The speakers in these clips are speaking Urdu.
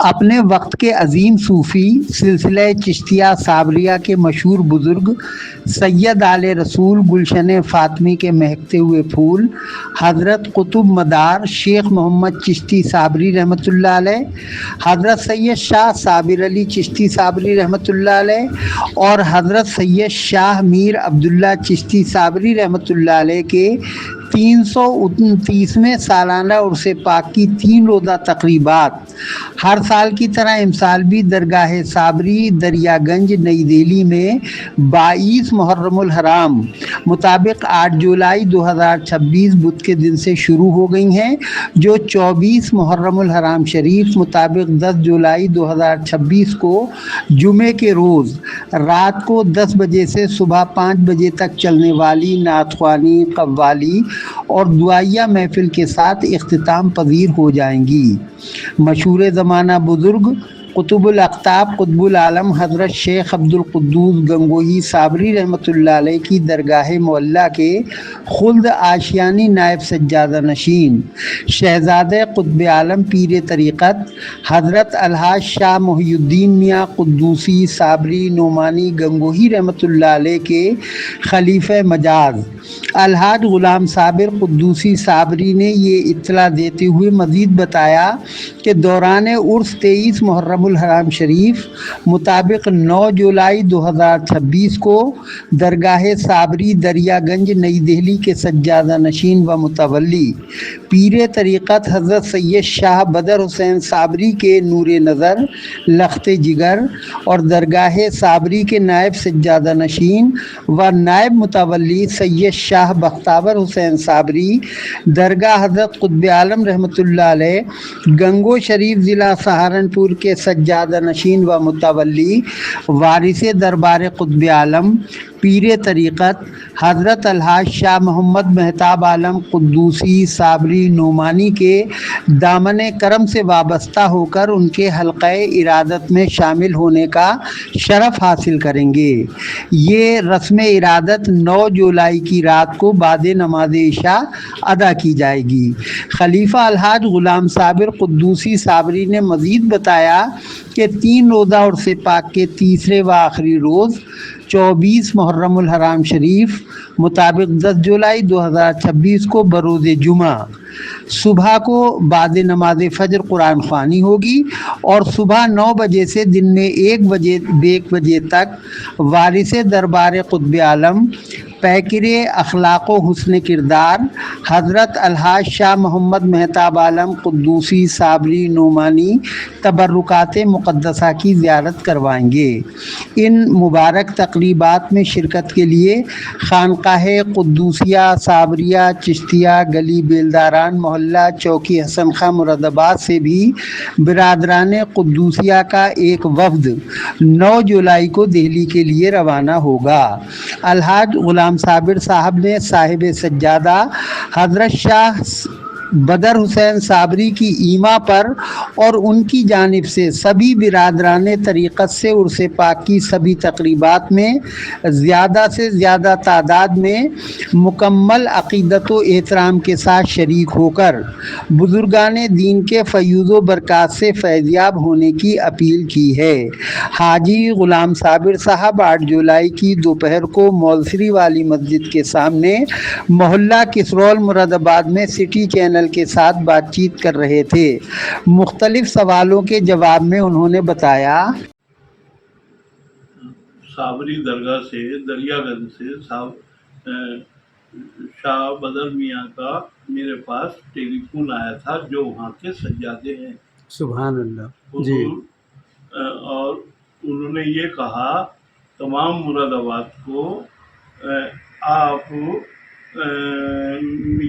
اپنے وقت کے عظیم صوفی سلسلہ چشتیہ صابریہ کے مشہور بزرگ سید آل رسول گلشن فاطمی کے مہکتے ہوئے پھول حضرت قطب مدار شیخ محمد چشتی صابری رحمۃ اللہ علیہ، حضرت سید شاہ صابر علی چشتی صابری رحمۃ اللہ علیہ اور حضرت سید شاہ میر عبداللہ چشتی صابری رحمۃ اللہ علیہ کے 329ویں سالانہ عرس پاک کی 3 روزہ تقریبات ہر سال کی طرح امسال بھی درگاہ صابری دریا گنج نئی دہلی میں 22 محرم الحرام مطابق 8 جولائی 2026 بدھ کے دن سے شروع ہو گئی ہیں، جو 24 محرم الحرام شریف مطابق 10 جولائی 2026 کو جمعے کے روز رات کو 10 بجے سے صبح 5 بجے تک چلنے والی نعت خوانی، قوالی اور دعائیہ محفل کے ساتھ اختتام پذیر ہو جائیں گی۔ مشہور زمانہ بزرگ قطب الاقطاب قطب العالم حضرت شیخ عبد القدوس گنگوہی صابری رحمۃ اللہ علیہ کی درگاہ معلیٰ کے خلد آشیانی نائب سجادہ نشین شہزادہ قطب عالم پیر طریقت حضرت الحاج شاہ محی الدین میاں قدوسی صابری نعمانی گنگوہی رحمۃ اللہ علیہ کے خلیفہ مجاز الحاج غلام صابر قدوسی صابری نے یہ اطلاع دیتے ہوئے مزید بتایا کہ دوران عرس 23 محرم الحرام شریف مطابق 9 جولائی 2026 کو درگاہ صابری دریا گنج نئی دہلی کے سجادہ نشین و متولی پیر طریقت حضرت سید شاہ بدر حسین صابری کے نور نظر لخت جگر اور درگاہ صابری کے نائب سجادہ نشین و نائب متولی سید شاہ بختاور حسین صابری درگاہ حضرت قطب عالم رحمۃ اللہ علیہ گنگو شریف ضلع سہارنپور کے سجادہ نشین و متولی وارث دربار قطب عالم پیر طریقت حضرت الحاج شاہ محمد مہتاب عالم قدوسی صابری نعمانی کے دامن کرم سے وابستہ ہو کر ان کے حلقہ ارادت میں شامل ہونے کا شرف حاصل کریں گے۔ یہ رسم ارادت 9 جولائی کی رات کو بعد نماز عشاء ادا کی جائے گی۔ خلیفہ الحاج غلام صابر قدوسی صابری نے مزید بتایا کہ 3 روزہ عرس پاک کے تیسرے و آخری روز 24 محرم الحرام شریف مطابق 10 جولائی 2026 کو بروز جمعہ صبح کو بعد نماز فجر قرآن خوانی ہوگی اور صبح 9 بجے سے دن میں 1 بجے تک وارث دربار قطب عالم پیکر اخلاق و حسن کردار حضرت الحاج شاہ محمد مہتاب عالم قدوسی صابری نعمانی تبرکات مقدسہ کی زیارت کروائیں گے۔ ان مبارک تقریبات میں شرکت کے لیے خانقاہ قدوسیہ صابریہ چشتیہ گلی بیلداران محلہ چوکی حسن خاں مراد آباد سے بھی برادران قدوسیہ کا ایک وفد 9 جولائی کو دہلی کے لیے روانہ ہوگا۔ الحاج غلام صابر صاحب نے صاحب سجادہ حضرت شاہ بدر حسین صابری کی ایما پر اور ان کی جانب سے سبھی برادران طریقت سے عرس پاک کی سبھی تقریبات میں زیادہ سے زیادہ تعداد میں مکمل عقیدت و احترام کے ساتھ شریک ہو کر بزرگان دین کے فیوض و برکات سے فیضیاب ہونے کی اپیل کی ہے۔ حاجی غلام صابر صاحب 8 جولائی کی دوپہر کو مولسری والی مسجد کے سامنے محلہ کسرول مراد آباد میں سٹی چینل کے ساتھ بات چیت کر رہے تھے۔ مختلف سوالوں کے جواب میں انہوں نے بتایا صابری درگاہ سے دریا گنج سے شاہ بدر میاں کا میرے پاس ٹیلی فون آیا تھا جو وہاں کے سجادے ہیں۔ سبحان اللہ جی۔ اور انہوں نے یہ کہا تمام مراد آباد کو آپ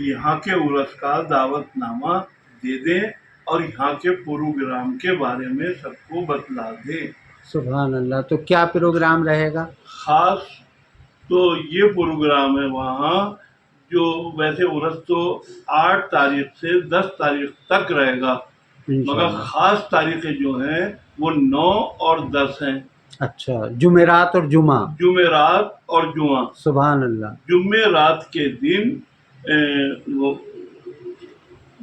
یہاں کے عرس کا دعوت نامہ دے دیں اور یہاں کے پروگرام کے بارے میں سب کو بتلا دیں۔ سبحان اللہ۔ تو کیا پروگرام رہے گا؟ خاص تو یہ پروگرام ہے وہاں جو ویسے عرس تو 8 تاریخ سے 10 تاریخ تک رہے گا، مگر خاص تاریخیں جو ہیں وہ 9 اور 10 ہیں۔ اچھا، جمعرات اور جمعہ؟ جمعرات اور جمعہ۔ سبحان اللہ۔ جمعرات کے دن وہ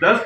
10